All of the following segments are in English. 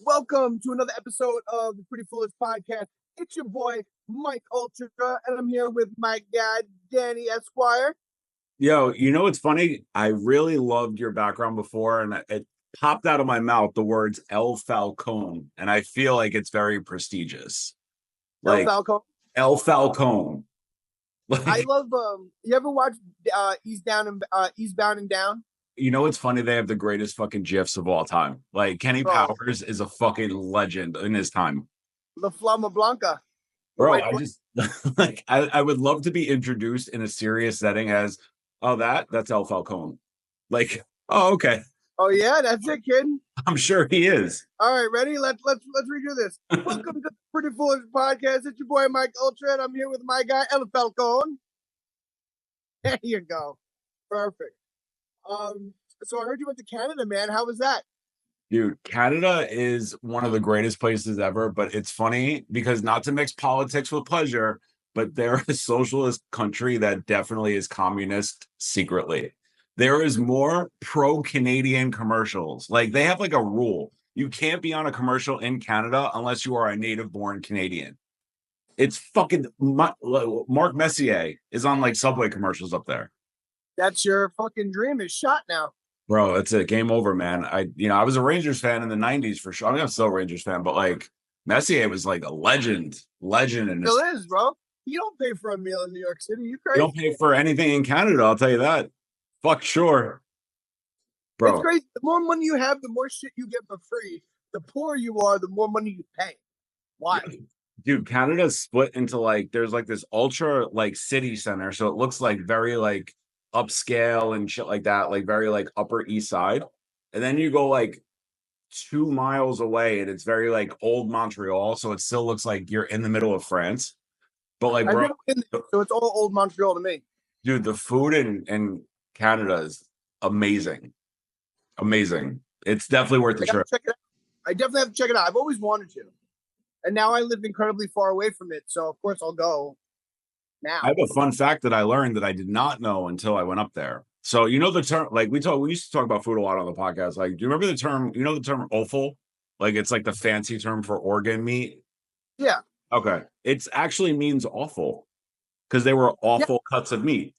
Welcome to another episode of the Pretty Foolish Podcast. It's your boy, Mike Ultra, and I'm here with my guy, Danny Esquire. Yo, you know what's funny? I really loved your background before, and it popped out of my mouth the words El Falcone, and I feel like it's very prestigious. El Like Falcone. El Falcone. I Like, love, you ever watch Eastbound and Down? you know what's funny? They have the greatest fucking GIFs of all time. Like Kenny Bro, Powers is a fucking legend in his time. La Flama Blanca. Bro, I just like I would love to be introduced in a serious setting as, oh, that's El Falcone. Like, oh, okay. Oh yeah, that's it, kid. I'm sure he is. All right, ready? Let's redo this. Welcome to the Pretty Foolish Podcast. It's your boy, Mike Ultra, and I'm here with my guy, El Falcone. There you go. Perfect. So I heard you went to Canada, man. How was that? Dude, Canada is one of the greatest places ever, but it's funny because not to mix politics with pleasure, but they're a socialist country that definitely is communist secretly. There is more pro-Canadian commercials. Like they have like a rule. You can't be on a commercial in Canada unless you are a native-born Canadian. It's fucking Mark Messier is on like Subway commercials up there. That's your fucking dream is shot now. Bro, it's a game over, man. I was a Rangers fan in the 90s for sure. I mean, I'm still a Rangers fan, but like Messier was like a legend, and Still is, bro. You don't pay for a meal in New York City. You you crazy? don't pay for anything in Canada, I'll tell you that. Fuck sure. It's Bro, crazy. The more money you have, the more shit you get for free. The poorer you are, the more money you pay. Why? dude, Canada's split into like there's like this ultra like city center, so it looks like very like upscale and shit like that, like very like Upper East Side. And then you go like 2 miles away and it's very like old Montreal, so it still looks like you're in the middle of France. But like, I've bro, never been there, so it's all old Montreal to me. dude, the food in Canada is amazing. Amazing. It's definitely worth the I gotta trip. check it out. I definitely have to check it out. I've always wanted to. And now I live incredibly far away from it, so of course I'll go now. I have a fun fact that I learned that I did not know until I went up there. So you know the term, like we used to talk about food a lot on the podcast. Like, do you remember the term? You know the term offal? Like it's like the fancy term for organ meat. Yeah. Okay, it's actually means awful because they were awful cuts of meat.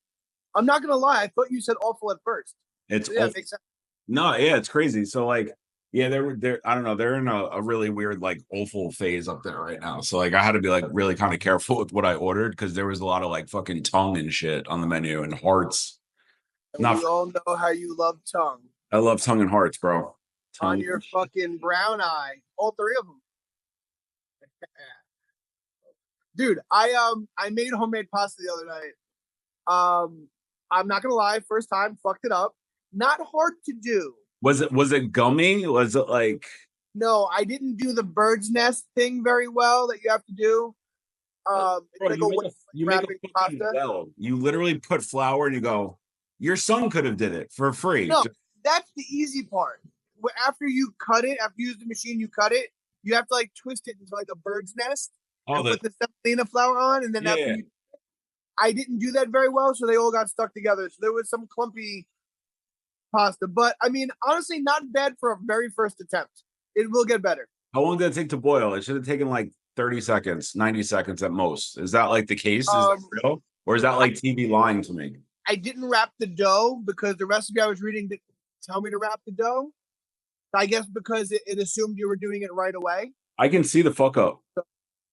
I'm not gonna lie, I thought you said awful at first. It's Yeah, it makes sense. no, yeah, it's crazy. So like, yeah, they're I don't know, they're in a really weird like awful phase up there right now. So like, I had to be like really kind of careful with what I ordered because there was a lot of like fucking tongue and shit on the menu and hearts. And Not, we all know how you love tongue. I love tongue and hearts, bro. Tongue On your fucking brown eye. All three of them. Dude, I made homemade pasta the other night. I'm not gonna lie, first time, fucked it up. Not hard to do. Was it gummy? Was it like No, I didn't do the bird's nest thing very well that you have to do. bro, It's like you make a wrapping fucking pasta. well. You literally put flour and you go, your son could have did it for free. No, that's the easy part. After you cut it, after you use the machine, you cut it. You have to like twist it into like a bird's nest and put the semolina flour on, and then yeah. I didn't do that very well, so they all got stuck together. So there was some clumpy pasta, but I mean, honestly, not bad for a very first attempt. It will get better. How long did it take to boil? It should have taken like 30 seconds, 90 seconds at most. Is that like the case? Is that real? Or is that like TV lying to me? I didn't wrap the dough because the recipe I was reading didn't tell me to wrap the dough. I guess because it assumed you were doing it right away. I can see the fuck up.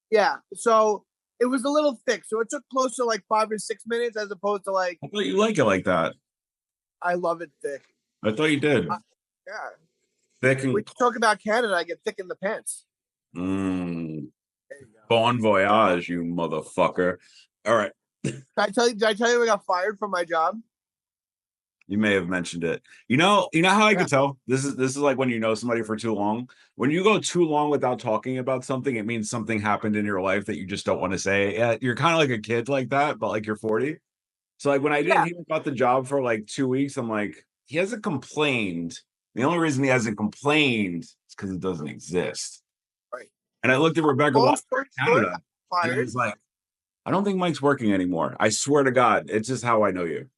Yeah, so it was a little thick. So it took close to like 5 or 6 minutes as opposed to like. I thought you like it like that. I love it thick. I thought you did. Yeah. Thick and When you talk about Canada, I get thick in the pants. There you go. Bon voyage, you motherfucker. All right. Did I tell you I got fired from my job? You may have mentioned it. You know how I could tell? This is like when you know somebody for too long. When you go too long without talking about something, it means something happened in your life that you just don't want to say. Yeah, you're kind of like a kid like that, but like you're 40. So like when I didn't hear about the job for like 2 weeks, I'm like, he hasn't complained. The only reason he hasn't complained is because it doesn't exist. Right. And I looked at Rebecca Canada, fired. and I was like, I don't think Mike's working anymore. I swear to God, it's just how I know you.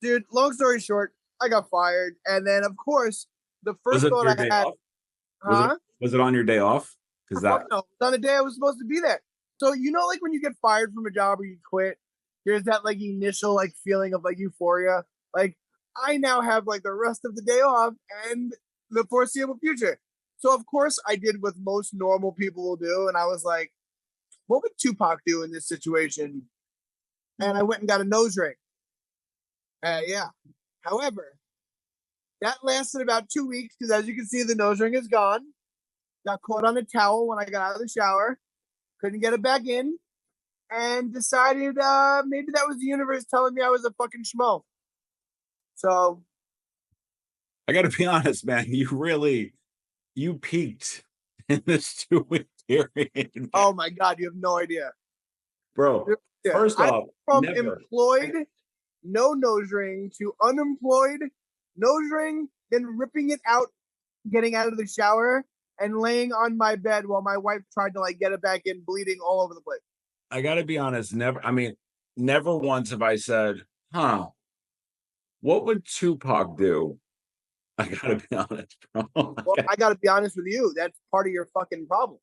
Dude, long story short, I got fired. And then, of course, the first thought I had. Was Was it on your day off? Because that Fuck no. It's on a day I was supposed to be there. So like when you get fired from a job or you quit, there's that like initial like feeling of like euphoria. Like I now have like the rest of the day off and the foreseeable future. So of course I did what most normal people will do, and I was like, what would Tupac do in this situation? And I went and got a nose ring. Yeah. However, that lasted about 2 weeks because, as you can see, the nose ring is gone. Got caught on a towel when I got out of the shower. Couldn't get it back in, and decided maybe that was the universe telling me I was a fucking schmo. So I got to be honest, man. You peaked in this 2 week period, oh my god, you have no idea, bro. yeah, First I'm off, from never. employed, no nose ring, to unemployed, nose ring, then ripping it out, getting out of the shower, and laying on my bed while my wife tried to like get it back in, bleeding all over the place. I got to be honest. Never. I mean, never once have I said, "Huh, what would Tupac do?" I got to be honest, bro. Well, I got to be honest with you. That's part of your fucking problem.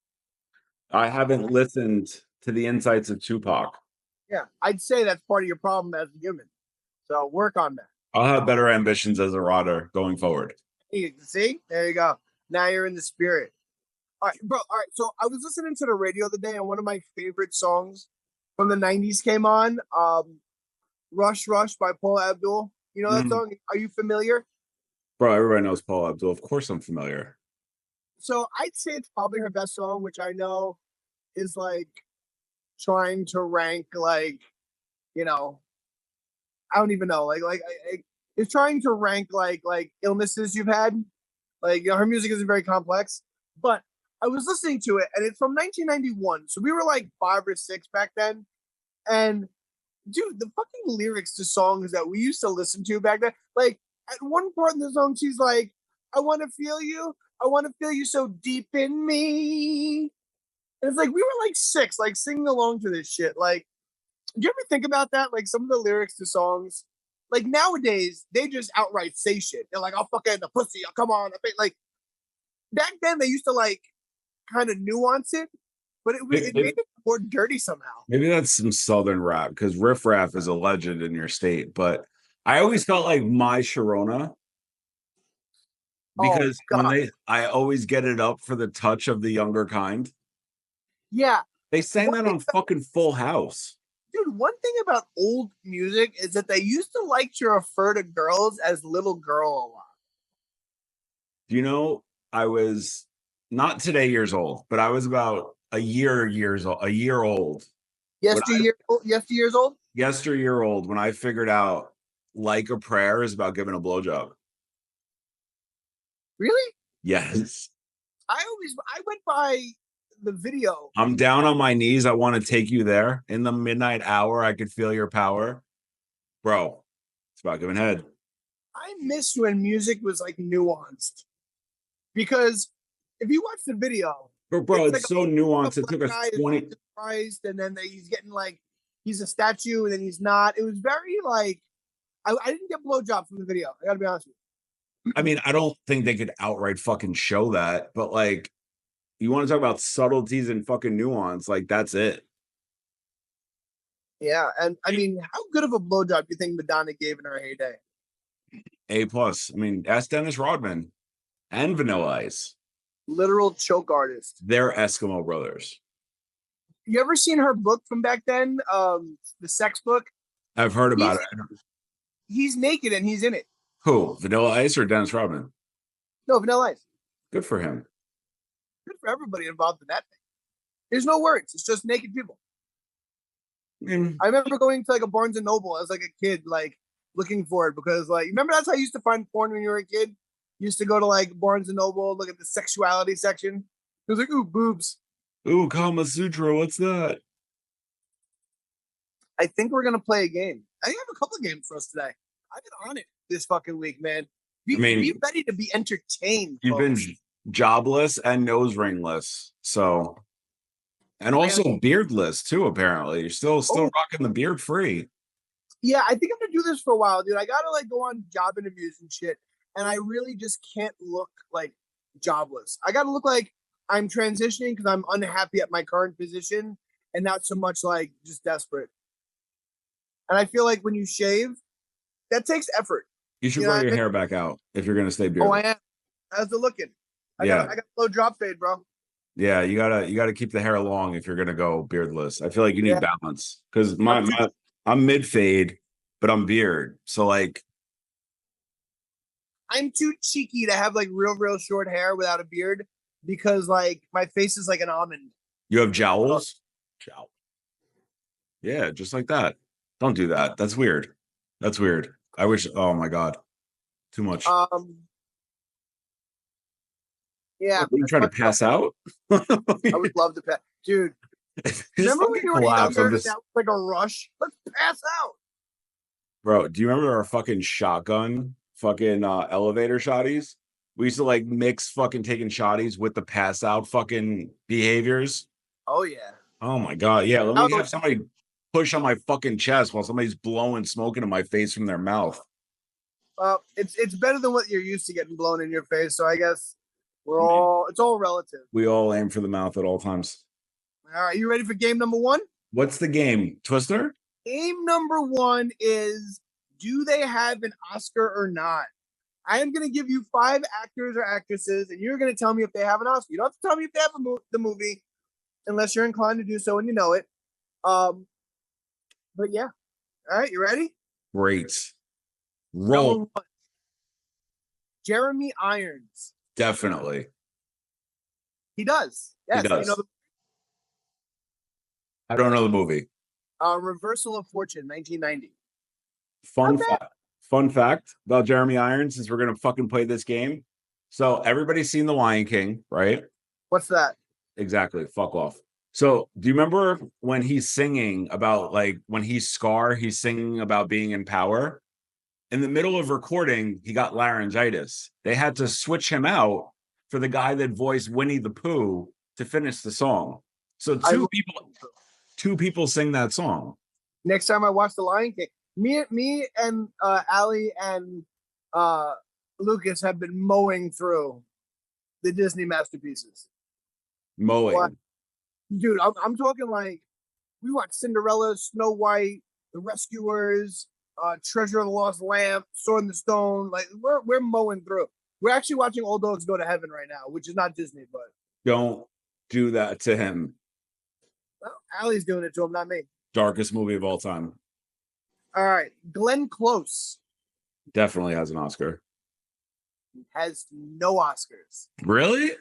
I haven't listened to the insights of Tupac. Yeah, I'd say that's part of your problem as a human. So work on that. I'll have better ambitions as a rodder going forward. You see, there you go. Now you're in the spirit. All right, bro. All right. So I was listening to the radio the other day, and one of my favorite songs from the '90s came on. "Rush Rush" by Paula Abdul. You know that song? Are you familiar? Bro, everybody knows Paula Abdul. Of course, I'm familiar. So I'd say it's probably her best song, which I know is like trying to rank like, you know, I don't even know, it's trying to rank like illnesses you've had. Like, her music isn't very complex, but I was listening to it, and it's from 1991, so we were like 5 or 6 back then. And dude, the fucking lyrics to songs that we used to listen to back then, like at one part in the song, she's like, "I want to feel you. I want to feel you so deep in me." And it's like we were like 6, like singing along to this shit. Like, do you ever think about that? Like some of the lyrics to songs, like nowadays, they just outright say shit. They're like, "I'll fuck in the pussy. Oh, come on." Like back then, they used to like kind of nuance it, but it made it more dirty somehow. Maybe that's some Southern rap because Riff Raff is a legend in your state. But I always felt like My Sharona because I always get it up for the touch of the younger kind. Yeah. They sang that on fucking Full House. Dude, one thing about old music is that they used to like to refer to girls as little girl a lot. Do you know, I was not today years old, but I was about a year old. Yesteryears old? Yesteryear old when I figured out Like a Prayer is about giving a blowjob. Really? Yes. I went by the video. I'm down on my knees. I want to take you there. In the midnight hour, I could feel your power. Bro, it's about giving head. I miss when music was like nuanced. Because if you watch the video, bro, it's like so nuanced. It took us 20 Christ, and then he's getting like he's a statue, and then he's not. It was very like I didn't get blowjob from the video. I gotta be honest with you. I mean, I don't think they could outright fucking show that, but like, you want to talk about subtleties and fucking nuance, like that's it. Yeah, and I mean, how good of a blowjob do you think Madonna gave in her heyday? A+. I mean, ask Dennis Rodman and Vanilla Ice. Literal choke artist. They're Eskimo brothers. You ever seen her book from back then? The sex book? I've heard about it. He's naked and he's in it. Who? Vanilla Ice or Dennis Rodman? No, Vanilla Ice. Good for him. Good for everybody involved in that thing. There's no words. It's just naked people. I remember going to like a Barnes and Noble as like a kid, like looking for it because like, remember that's how you used to find porn when you were a kid? You used to go to like Barnes and Noble, look at the sexuality section. It was like, ooh, boobs. Ooh, Kama Sutra. What's that? I think we're going to play a game. I have a couple of games for us today. I've been on it this fucking week, man. Be ready to be entertained. You've been jobless and nose ringless. So, and also beardless too, apparently. You're still rocking the beard free. Yeah, I think I'm going to do this for a while, dude. I got to like go on job interviews and shit. And I really just can't look like jobless. I got to look like I'm transitioning because I'm unhappy at my current position and not so much like just desperate. And I feel like when you shave, that takes effort. You should You know grow what I your mean? hair back out if you're gonna stay Oh, I beardless. am. How's it looking? Yeah. I got low drop fade, bro. Yeah, you gotta keep the hair long if you're gonna go beardless. I feel like you need Yeah. balance because I'm too, I'm mid fade, but I'm beard. So like I'm too cheeky to have like real short hair without a beard because like my face is like an almond. you have jowls. Jowl. Yeah, just like that. Don't do that. That's weird. That's weird. I wish. Oh my god, too much. Um, yeah, What, are you trying to pass out? I would love to pet, dude. Just Remember when fucking you were collapse. younger? I'm just, That was like a rush. Let's pass out. bro. Do you remember our fucking shotgun, fucking elevator shotties? We used to like mix fucking taking shotties with the pass out fucking behaviors. Oh yeah. Oh my god, yeah. Let me Oh, have somebody push on my fucking chest while somebody's blowing smoke into my face from their mouth. it's better than what you're used to getting blown in your face. So I guess it's all relative. We all aim for the mouth at all times. All right, you ready for game number one? What's the game? Twister? Game number one is, do they have an Oscar or not? I am going to give you 5 actors or actresses, and you're going to tell me if they have an Oscar. You don't have to tell me if they have the movie, unless you're inclined to do so and you know it. But yeah. All right, you ready? Great. Number Roll. 1, Jeremy Irons. Definitely. He does. Yes. He does. You know, I don't know the movie. Reversal of Fortune, 1990. Fun fact about Jeremy Irons, since we're gonna fucking play this game. So everybody's seen The Lion King, right? What's that? Exactly. Fuck off. So do you remember when he's singing about like when he's Scar, he's singing about being in power? In the middle of recording, he got laryngitis. They had to switch him out for the guy that voiced Winnie the Pooh to finish the song. So two people sing that song. Next time I watch The Lion King, me and Ali and Lucas have been mowing through the Disney masterpieces. Mowing. What? Dude, I'm talking like we watched Cinderella, Snow White, The Rescuers, Treasure of the Lost Lamp, Sword in the Stone. Like we're mowing through. We're actually watching Old Dogs Go to Heaven right now, which is not Disney, but Don't do that to him. well, Allie's doing it to him, not me. Darkest movie of all time. All right, Glenn Close Definitely has an Oscar. has no Oscars. Really?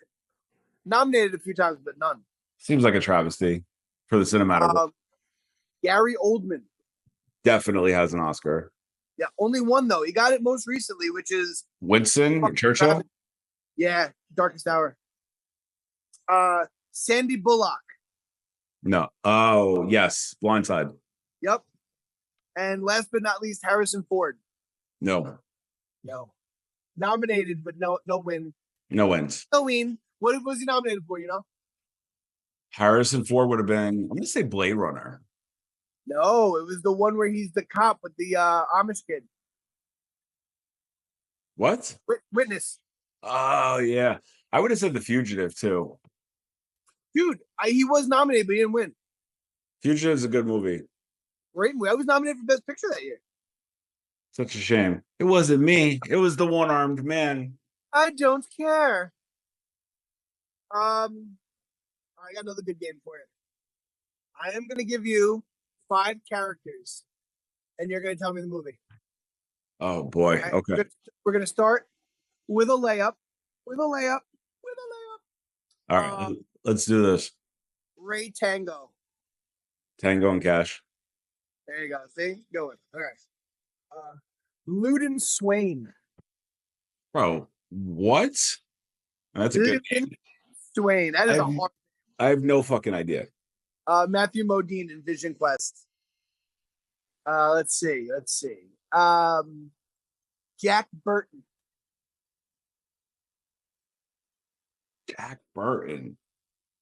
Nominated a few times, but none. Seems like a travesty for the cinematic. Gary Oldman. Definitely has an Oscar. Yeah, only one though. He got it most recently, which is Winston Churchill? yeah, Darkest Hour. Sandy Bullock. No. Oh, yes. Blindside. Yep. And last but not least, Harrison Ford. No. No. Nominated, but no win. No wins. No win. What was he nominated for, you know? Harrison Ford would have been, I'm going to say Blade Runner. No, it was the one where he's the cop with the Amish kid. What? Witness. Oh, yeah. I would have said The Fugitive, too. Dude, he was nominated, but he didn't win. Fugitive is a good movie. Great movie. I was nominated for Best Picture that year. Such a shame. It wasn't me. It was the one-armed man. I don't care. I got another good game for you. I am going to give you 5 characters, and you're going to tell me the movie. Oh, boy. Right? Okay. We're going to start with a layup. All right. Let's do this. Ray Tango. Tango and Cash. There you go. See? Going. All right. Luden Swain. Bro, what? That's a good Luden Swain. That is a hard. I have no fucking idea. Matthew Modine in Vision Quest. Let's see. Jack Burton. Jack Burton.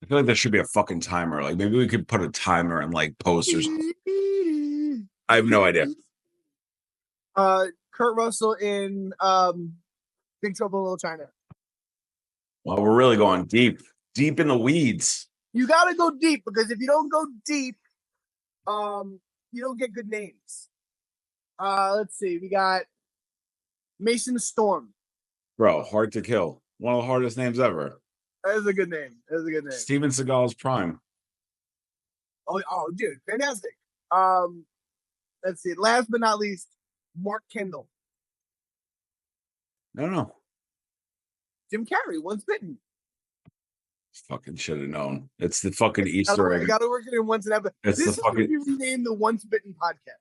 I feel like there should be a fucking timer. Like maybe we could put a timer and like posters. I have no idea. Kurt Russell in Big Trouble in Little China. Well, we're really going deep deep in the weeds. You got to go deep because if you don't go deep, you don't get good names. Let's see. We got Mason Storm. Bro, Hard to Kill. One of the hardest names ever. That is a good name. That is a good name. Steven Seagal's prime. Oh, dude, fantastic. Let's see. Last but not least, Mark Kendall. No. Jim Carrey, Once Bitten. Fucking should have known. It's the fucking Easter egg. I gotta work it in once an episode. It's this the fucking. Is renamed the Once Bitten podcast.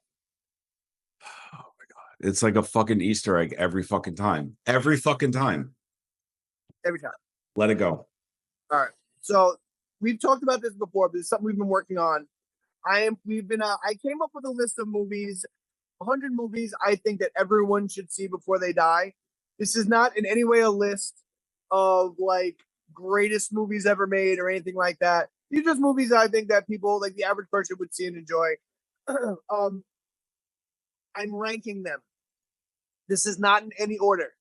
Oh my god! It's like a fucking Easter egg every fucking time. Every fucking time. Every time. Let it go. All right. So we've talked about this before, but it's something we've been working on. I came up with a list of movies, 100 movies I think that everyone should see before they die. This is not in any way a list of like greatest movies ever made or anything like that. These are just movies that I think that people, like the average person, would see and enjoy. I'm ranking them. This is not in any order.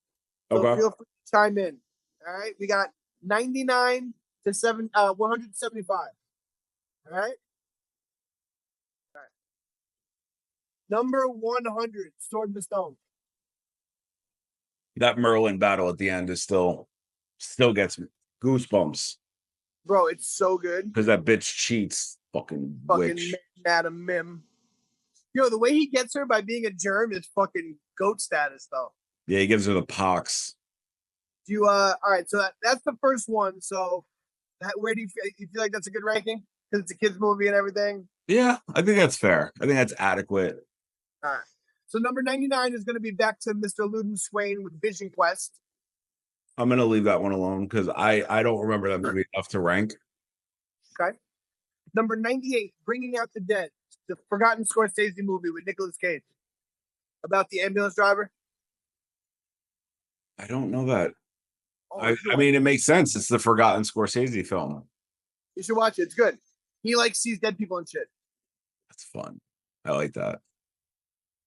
So feel free to chime in. All right. We got 99 to 175. All right. Number 100, Sword in the Stone. That Merlin battle at the end is still gets me goosebumps. Bro, it's so good. Because that bitch cheats. Fucking witch. Madam Mim. Yo, the way he gets her by being a germ is fucking goat status, though. Yeah, he gives her the pox. All right, so that's the first one. So where do you feel like that's a good ranking? Because it's a kids movie and everything? Yeah, I think that's fair. I think that's adequate. All right. So number 99 is going to be back to Mr. Luden Swain with Vision Quest. I'm going to leave that one alone because I don't remember that movie enough to rank. Okay. Number 98, Bringing Out the Dead, the forgotten Scorsese movie with Nicolas Cage about the ambulance driver. I don't know that. Oh, I mean, it makes sense. It's the forgotten Scorsese film. You should watch it. It's good. He like sees dead people and shit. That's fun. I like that.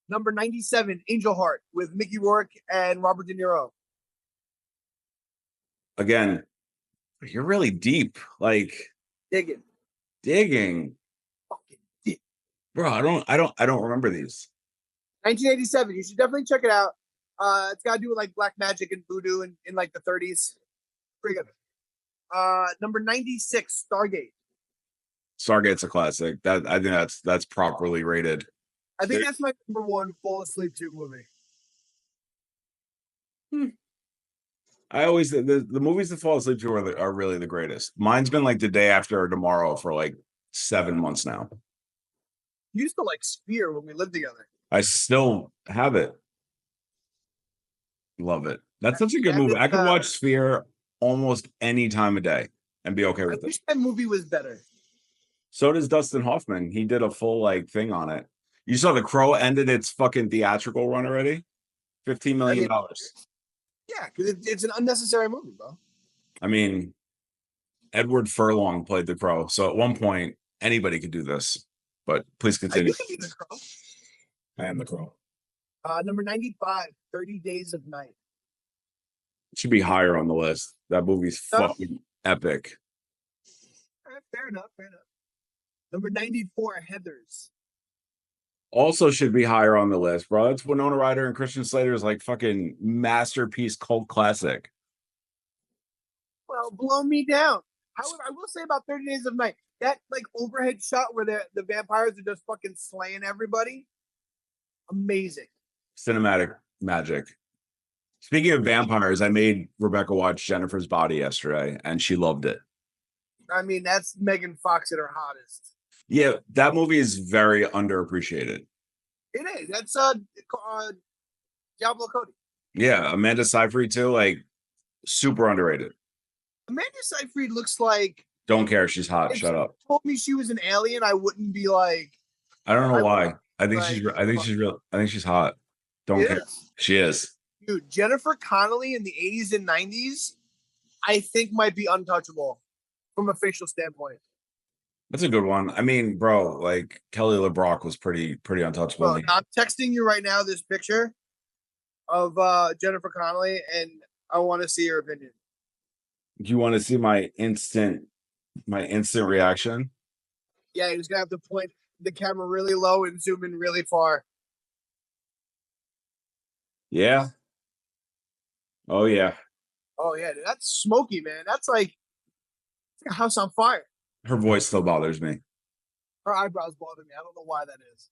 Number 97, Angel Heart with Mickey Rourke and Robert De Niro. Again, you're really deep. Like digging. Fucking deep. Bro, I don't remember these. 1987. You should definitely check it out. It's got to do with like black magic and voodoo in like the 30s. Pretty good. Number 96, Stargate. Stargate's a classic. I think that's properly rated. I think that's my number one fall asleep to movie. I always the movies that fall asleep to are really the greatest. Mine's been like The Day After Tomorrow for like 7 months now. You used to like Sphere when we lived together. I still have it. Love it. That's such a good movie. I could watch Sphere almost any time of day and be okay with it. I wish that movie was better. So does Dustin Hoffman. He did a full like thing on it. You saw The Crow ended its fucking theatrical run already? $15 million. Yeah, because it's an unnecessary movie, bro. I mean, Edward Furlong played The Crow. So at one point, anybody could do this. But please continue. You can be The Crow. I am The Crow. Number 95, 30 Days of Night. It should be higher on the list. That movie's fucking epic. All right, fair enough. Number 94, Heathers. Also should be higher on the list, bro. That's Winona Ryder and Christian Slater's like fucking masterpiece cult classic. Well, blow me down. However, I will say about 30 Days of Night, that like overhead shot where the vampires are just fucking slaying everybody. Amazing. Cinematic magic. Speaking of vampires, I made Rebecca watch Jennifer's Body yesterday, and she loved it. I mean, that's Megan Fox at her hottest. Yeah, that movie is very underappreciated. It is. That's Diablo Cody. Yeah, Amanda Seyfried too, like super underrated. Amanda Seyfried looks like. Don't care. She's hot. Shut up. Told me she was an alien. I wouldn't be like. I don't know why. I think she's real. I think she's hot. Don't care. She is. Dude, Jennifer Connelly in the 80s and 90s, I think might be untouchable from a facial standpoint. That's a good one. I mean, bro, like Kelly LeBrock was pretty untouchable. Bro, I'm texting you right now this picture of Jennifer Connelly, and I want to see her opinion. Do you want to see my instant reaction? Yeah, you're just gonna have to point the camera really low and zoom in really far. Yeah. Oh yeah. Oh yeah, dude, that's smoky, man. That's like a house on fire. Her voice still bothers me. Her eyebrows bother me. I don't know why that is.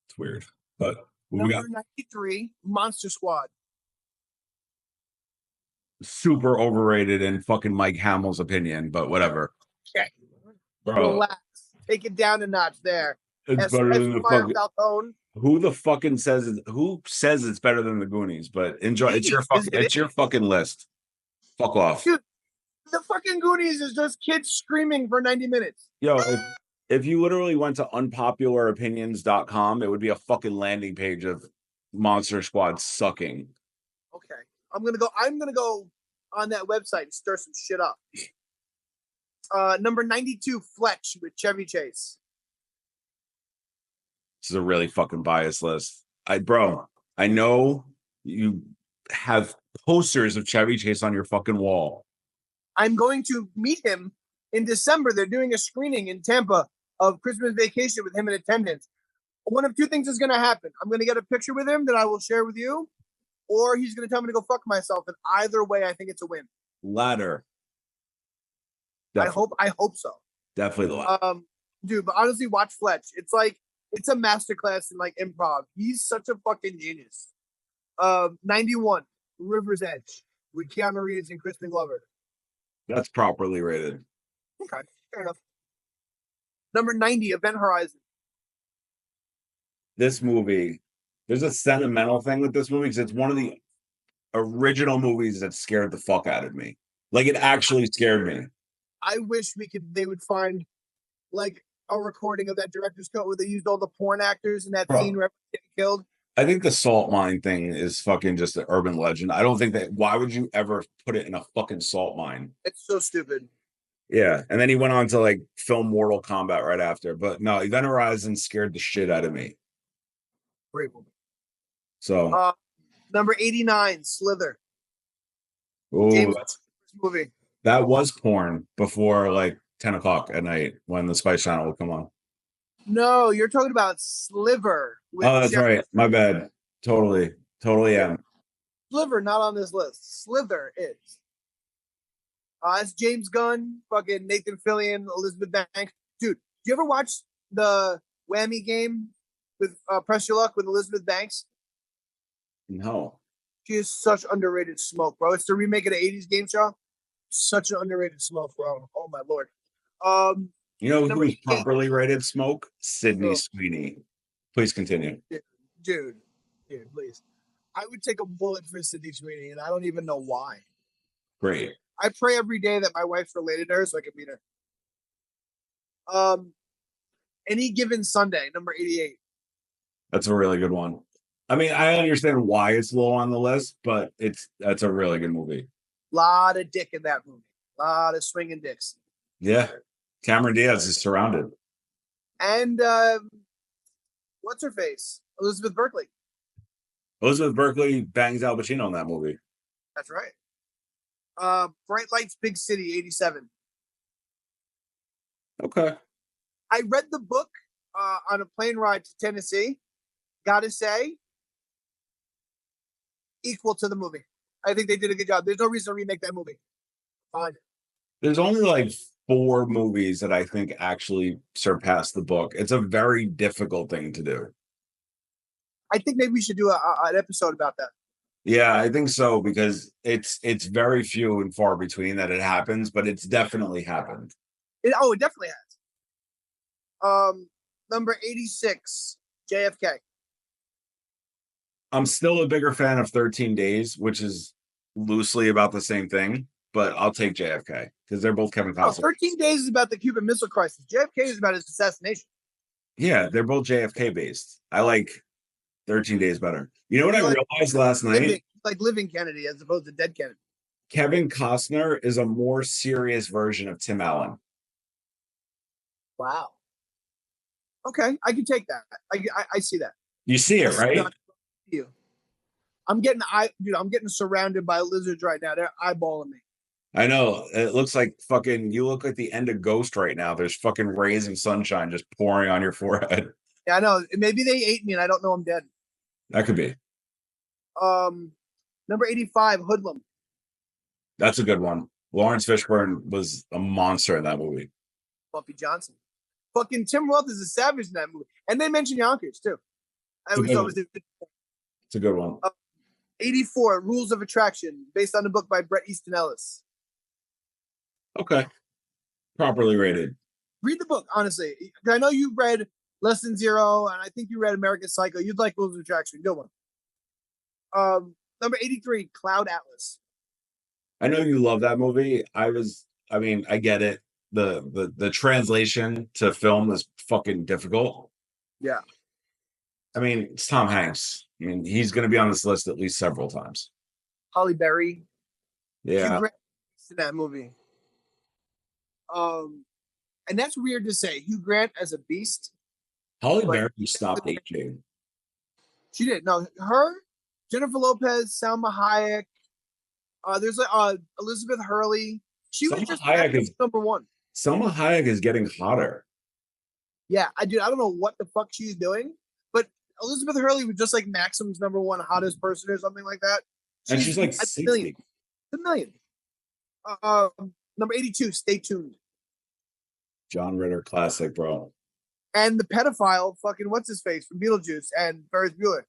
It's weird. But what we got? Number 93, Monster Squad. Super overrated in fucking Mike Hamill's opinion, but whatever. Okay. Bro, Relax. Take it down a notch there. it's better than the Esquire fucking. Falcone. Who says it's better than the Goonies? But enjoy. It's your fucking. Is it? It's your fucking list. Fuck off. Dude, the fucking Goonies is just kids screaming for 90 minutes. Yo, if you literally went to unpopularopinions.com, it would be a fucking landing page of Monster Squad sucking. Okay. I'm gonna go on that website and stir some shit up. Number 92, Fletch with Chevy Chase. This is a really fucking biased list. I know you have posters of Chevy Chase on your fucking wall. I'm going to meet him in December. They're doing a screening in Tampa of Christmas Vacation with him in attendance. One of two things is going to happen. I'm going to get a picture with him that I will share with you, or he's going to tell me to go fuck myself. And either way, I think it's a win. Ladder. I hope so. Definitely the ladder. Dude, but honestly, watch Fletch. It's a masterclass in like improv. He's such a fucking genius. 91, River's Edge with Keanu Reeves and Kristen Glover. That's properly rated. Okay, fair enough. Number 90, Event Horizon. This movie, there's a sentimental thing with this movie because it's one of the original movies that scared the fuck out of me. Like, it actually scared me. I wish they would find like a recording of that director's cut where they used all the porn actors in that scene where everyone getting killed. I think the salt mine thing is fucking just an urban legend. I don't think that. Why would you ever put it in a fucking salt mine? It's so stupid. Yeah, and then he went on to like film Mortal Kombat right after. But no, Event Horizon scared the shit out of me. Great movie. So number 89, Slither. ooh, Movie. That was porn before like 10 o'clock at night when the Spice Channel would come on. No, you're talking about Sliver. Oh, that's right. My bad. Totally am. Sliver not on this list. Slither is. It's James Gunn, fucking Nathan Fillion, Elizabeth Banks. Dude, do you ever watch the Whammy game with Press Your Luck with Elizabeth Banks? No. She is such underrated smoke, bro. It's the remake of the 80s game show. Such an underrated smoke, bro. Oh my lord. You know who's properly rated smoke? Sydney Sweeney. Please continue. Dude, please. I would take a bullet for Sydney Sweeney, and I don't even know why. Great. I pray every day that my wife's related to her so I can meet her. Any Given Sunday, number 88. That's a really good one. I mean, I understand why it's low on the list, but that's a really good movie. Lot of dick in that movie. Lot of swinging dicks. Yeah. Cameron Diaz is surrounded. And what's her face? Elizabeth Berkley. Elizabeth Berkley bangs Al Pacino in that movie. That's right. Bright Lights, Big City, 87. Okay. I read the book on a plane ride to Tennessee. Gotta say, equal to the movie. I think they did a good job. There's no reason to remake that movie. Fine. There's only like 4 movies that I think actually surpass the book. It's a very difficult thing to do. I think maybe we should do an episode about that. Yeah, I think so because it's very few and far between that it happens, but it's definitely happened. It definitely has. Number 86, JFK. I'm still a bigger fan of 13 Days, which is loosely about the same thing, but I'll take JFK because they're both Kevin Costner. 13 Days is about the Cuban Missile Crisis. JFK is about his assassination. Yeah, they're both JFK based. I like 13 Days better. You know what I realized last night? Like living Kennedy as opposed to dead Kennedy. Kevin Costner is a more serious version of Tim Allen. Wow. Okay, I can take that. I see that. You see it, right? I'm getting surrounded by lizards right now. They're eyeballing me. I know. It looks like fucking you look like the end of Ghost right now. There's fucking rays of sunshine just pouring on your forehead. Yeah, I know. Maybe they ate me and I don't know I'm dead. That could be. Um, Number 85, Hoodlum. That's a good one. Lawrence Fishburne was a monster in that movie. Bumpy Johnson. Fucking Tim Roth is a savage in that movie. And they mention Yonkers too. It's a good one. 84, Rules of Attraction, based on a book by Bret Easton Ellis. Okay. Properly rated. Read the book, honestly. I know you read Less Than Zero, and I think you read American Psycho. You'd like Rules of Attraction. Good one. Number 83, Cloud Atlas. I know you love that movie. I mean, I get it. The translation to film is fucking difficult. Yeah. I mean, it's Tom Hanks. I mean, he's going to be on this list at least several times. Halle Berry. Yeah. Hugh Grant in that movie. And that's weird to say. Hugh Grant as a beast. Halle Berry stopped aging. She did. No, her, Jennifer Lopez, Salma Hayek. There's Elizabeth Hurley. She was just number one. Salma Hayek is getting hotter. Yeah, I don't know what the fuck she's doing, but Elizabeth Hurley was just like Maxim's number one hottest person or something like that. And she's like 60. A million. Number 82, Stay Tuned. John Ritter classic, bro. And the pedophile, fucking what's his face from Beetlejuice and Ferris Bueller.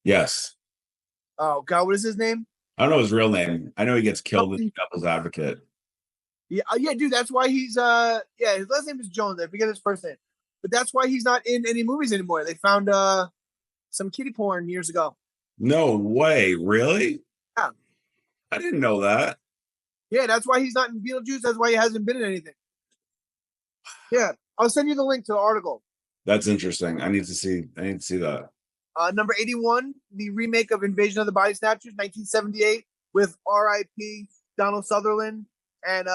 Yes. Oh God, what is his name? I don't know his real name. I know he gets killed in Devil's Advocate. Yeah, yeah, dude. That's why he's his last name is Jones. I forget his first name, but that's why he's not in any movies anymore. They found some kiddie porn years ago. No way, really? Yeah, I didn't know that. Yeah, that's why he's not in Beetlejuice. That's why he hasn't been in anything. Yeah, I'll send you the link to the article. That's interesting. I need to see that. Number 81, the remake of Invasion of the Body Snatchers, 1978, with R.I.P. Donald Sutherland, and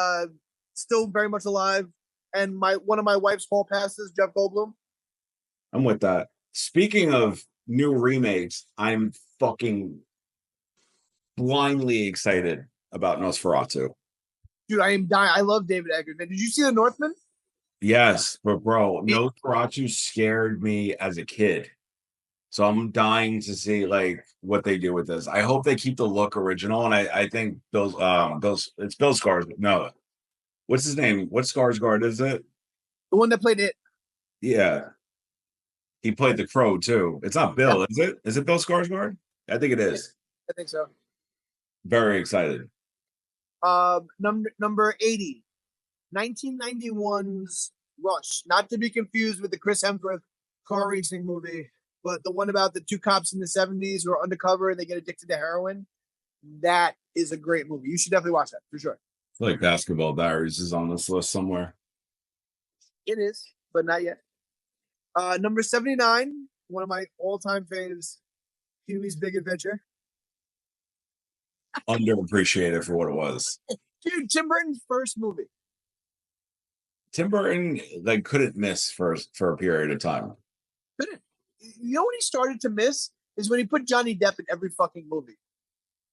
still very much alive, and one of my wife's hall passes, Jeff Goldblum. I'm with that. Speaking of new remakes, I'm fucking blindly excited about Nosferatu. Dude, I am dying. I love David Eggers. Did you see The Northman? Yes, but bro, Nosferatu scared me as a kid. So I'm dying to see like what they do with this. I hope they keep the look original, and I think it's Bill Skarsgård. No, what's his name? What Skarsgård is it? The one that played it. Yeah, he played the Crow too. It's not Bill, is it? Is it Bill Skarsgård? I think it is. I think so. Very excited. Number 80, 1991's Rush, not to be confused with the Chris Hemsworth car racing movie, but the one about the two cops in the 70s who are undercover and they get addicted to heroin. That is a great movie. You should definitely watch that for sure. I feel like Basketball Diaries is on this list somewhere. It is, but not yet. Number 79, one of my all-time faves, Pee-wee's Big Adventure. Underappreciated for what it was. Dude, Tim Burton's first movie. Tim Burton like couldn't miss for a period of time. Couldn't. You know when he started to miss is when he put Johnny Depp in every fucking movie.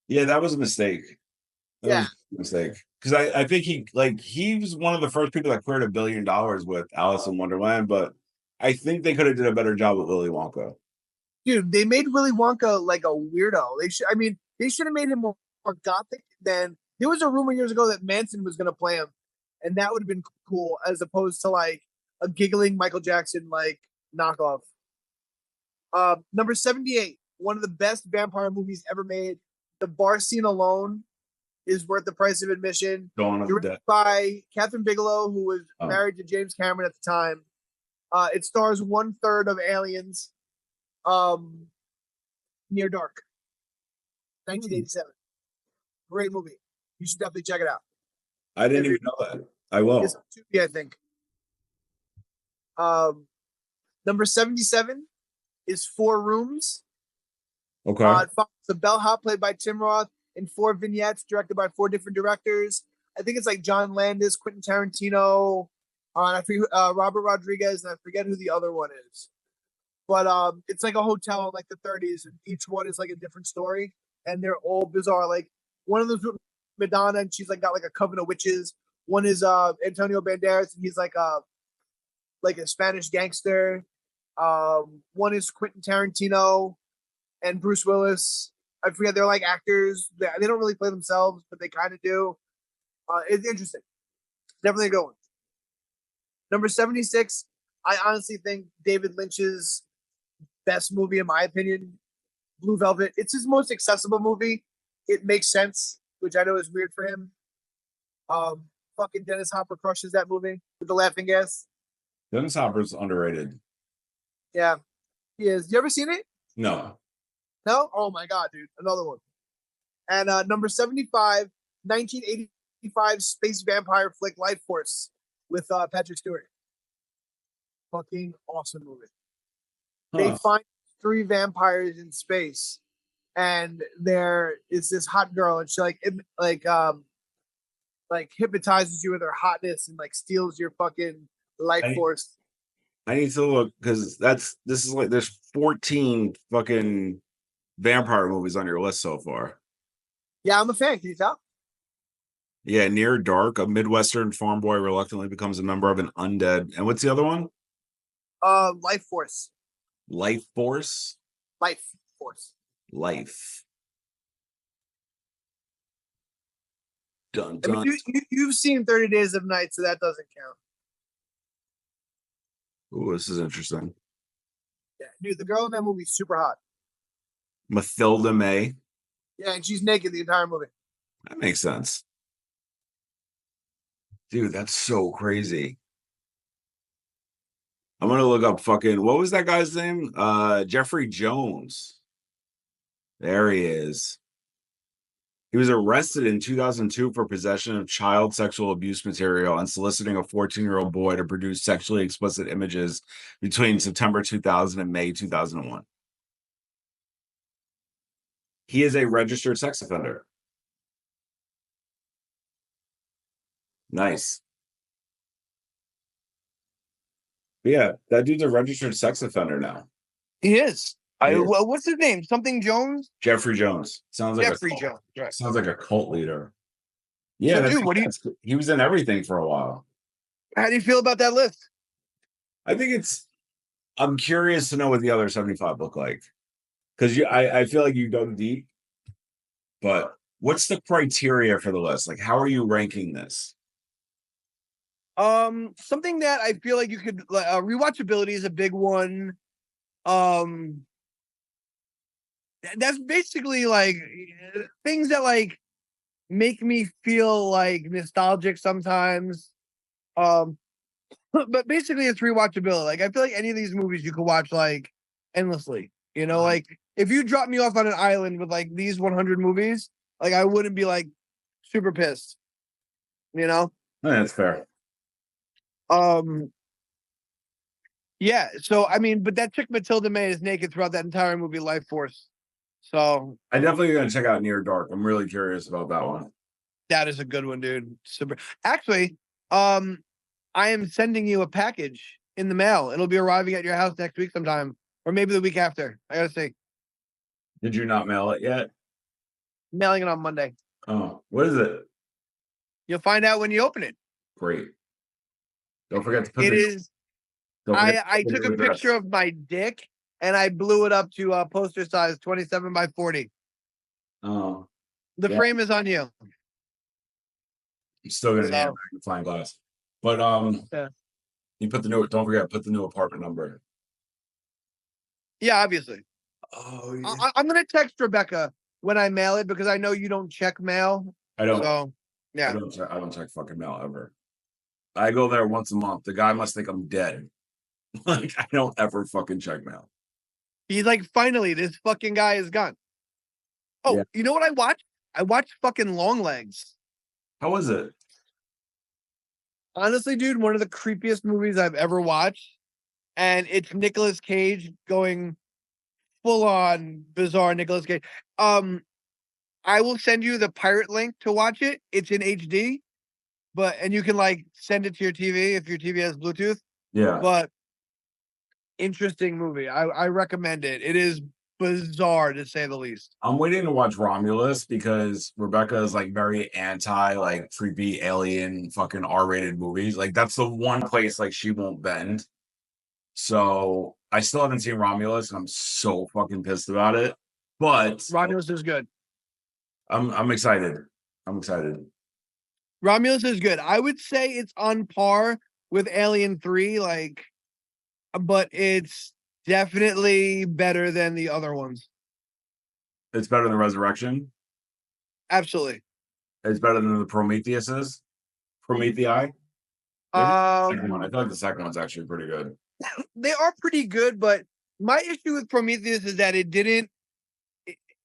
Yeah, that was a mistake. That was a mistake. Because I think he was one of the first people that cleared $1 billion with Alice in Wonderland, but I think they could have did a better job with Willy Wonka. Dude, they made Willy Wonka like a weirdo. They should have made him more gothic than there was a rumor years ago that Manson was gonna play him, and that would have been cool as opposed to like a giggling Michael Jackson like knockoff. Number 78, one of the best vampire movies ever made. The bar scene alone is worth the price of admission. Directed by Catherine Bigelow, who was married to James Cameron at the time. It stars 1/3 of Aliens. Near Dark. 1987. Great movie. You should definitely check it out. I didn't even know that. I will. It's I think. Number 77 is Four Rooms. Okay. The bellhop played by Tim Roth in 4 vignettes directed by 4 different directors. I think it's like John Landis, Quentin Tarantino, I forget, Robert Rodriguez, and I forget who the other one is. But it's like a hotel in like the 30s, and each one is like a different story, and they're all bizarre. Like one of those Madonna, and she's like got like a coven of witches. One is Antonio Banderas, and he's like a Spanish gangster. One is Quentin Tarantino and Bruce Willis. I forget, they're like actors. They don't really play themselves, but they kind of do. It's interesting. Definitely a good one. Number 76, I honestly think David Lynch's best movie, in my opinion, Blue Velvet. It's his most accessible movie. It makes sense, which I know is weird for him. Fucking Dennis Hopper crushes that movie with the laughing gas. Dennis Hopper's underrated. Yeah, he is. You ever seen it? No. No? Oh my god, dude. Another one. And number 75, 1985 space vampire flick Life Force with Patrick Stewart. Fucking awesome movie. They find 3 vampires in space, and there is this hot girl, and she like hypnotizes you with her hotness and like steals your fucking life force. I need to look because this is like there's 14 fucking vampire movies on your list so far. Yeah, I'm a fan. Can you tell? Yeah, Near Dark, a Midwestern farm boy reluctantly becomes a member of an undead. And what's the other one? Life Force. Life Force? Life Force. Life. Dun, I dun. mean, you've seen 30 Days of Night, so that doesn't count. Ooh, this is interesting. Yeah, dude, the girl in that movie is super hot. Mathilda May. Yeah, and she's naked the entire movie. That makes sense. Dude, that's so crazy. I'm gonna look up fucking what was that guy's name? Jeffrey Jones. There he is. He was arrested in 2002 for possession of child sexual abuse material and soliciting a 14-year-old boy to produce sexually explicit images between September 2000 and May 2001. He is a registered sex offender. Nice. But yeah, that dude's a registered sex offender now. He is. What's his name? Something Jones? Jeffrey Jones. Sounds like Jeffrey Jones. Right. Sounds like a cult leader. Yeah, so, dude, he was in everything for a while. How do you feel about that list? I think I'm curious to know what the other 75 look like. Because I feel like you dug deep. But what's the criteria for the list? Like, how are you ranking this? Something that I feel like you could rewatchability is a big one. That's basically like things that like make me feel like nostalgic sometimes. But basically it's rewatchability. Like I feel like any of these movies you could watch like endlessly. You know, like if you drop me off on an island with like these 100 movies, like I wouldn't be like super pissed. You know? That's fair. Yeah, so I mean, but that chick Matilda May is naked throughout that entire movie, Life Force. So I definitely gonna check out Near Dark. I'm really curious about that one. That is a good one, dude. Super. Actually, I am sending you a package in the mail. It'll be arriving at your house next week sometime, or maybe the week after. I gotta see. Did you not mail it yet? Mailing it on Monday. Oh, what is it? You'll find out when you open it. Great. Don't forget to put it is. I took a picture of my dick and I blew it up to poster size 27 by 40. Oh. The frame is on you. I'm still gonna need a magnifying glass. But you put don't forget, put the new apartment number. Yeah, obviously. Oh yeah. I'm gonna text Rebecca when I mail it because I know you don't check mail. I don't. So yeah. I don't check fucking mail ever. I go there once a month. The guy must think I'm dead. Like I don't ever fucking check mail. He's like, finally, this fucking guy is gone. Oh, yeah. You know what I watched? I watched fucking Longlegs. How was it? Honestly, dude, one of the creepiest movies I've ever watched. And it's Nicolas Cage going full on bizarre Nicolas Cage. I will send you the pirate link to watch it. It's in HD, and you can like send it to your TV if your TV has Bluetooth. Yeah. But interesting movie. I recommend it. It is bizarre to say the least. I'm waiting to watch Romulus because Rebecca is like very anti like creepy alien fucking R-rated movies. Like that's the one place like she won't bend. So I still haven't seen Romulus and I'm so fucking pissed about it. But Romulus is good. I'm excited. I'm excited. Romulus is good. I would say it's on par with Alien 3, like, but it's definitely better than the other ones. It's better than Resurrection. Absolutely. It's better than the Prometheuses. Promethei. Second one. I feel like the second one's actually pretty good. They are pretty good, but my issue with Prometheus is that it didn't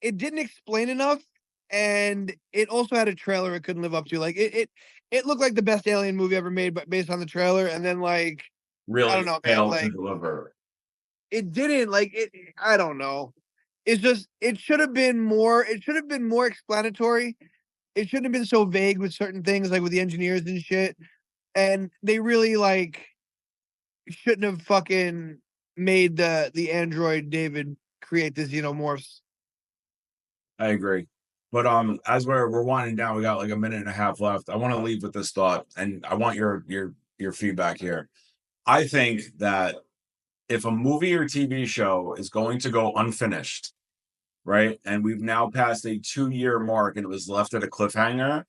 explain enough, and it also had a trailer it couldn't live up to. Like it looked like the best alien movie ever made, but based on the trailer, and then like Really I don't know, man, failed like to deliver. it didn't like it. I don't know. It's just it should have been more. It should have been more explanatory. It shouldn't have been so vague with certain things, like with the engineers and shit. And they really like shouldn't have fucking made the android David create the xenomorphs. I agree. But as we're winding down, we got like a minute and a half left. I want to leave with this thought, and I want your feedback here. I think that if a movie or TV show is going to go unfinished, right, and we've now passed a 2-year mark and it was left at a cliffhanger,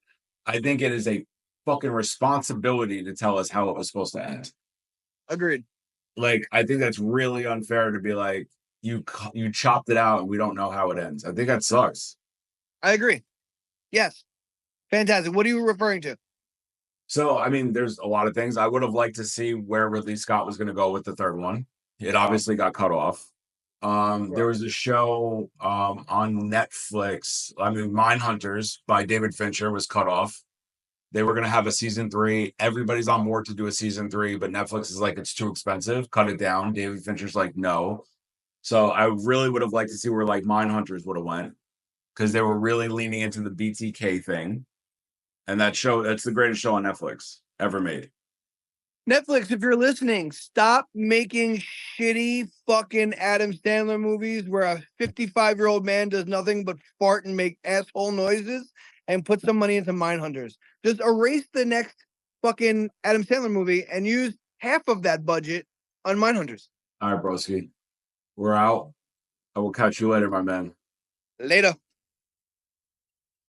I think it is a fucking responsibility to tell us how it was supposed to end. Agreed. Like, I think that's really unfair to be like, you chopped it out and we don't know how it ends. I think that sucks. I agree. Yes. Fantastic. What are you referring to? So, I mean, there's a lot of things. I would have liked to see where Ridley Scott was going to go with the third one. It obviously got cut off. There was a show on Netflix. I mean, Mindhunters by David Fincher was cut off. They were going to have a season 3. Everybody's on board to do a season 3, but Netflix is like, it's too expensive. Cut it down. David Fincher's like, no. So I really would have liked to see where like Mindhunters would have went, because they were really leaning into the BTK thing. And that show, that's the greatest show on Netflix ever made. Netflix, if you're listening, stop making shitty fucking Adam Sandler movies where a 55-year-old man does nothing but fart and make asshole noises, and put some money into Mindhunters. Just erase the next fucking Adam Sandler movie and use half of that budget on Mindhunters. All right, broski. We're out. I will catch you later, my man. Later.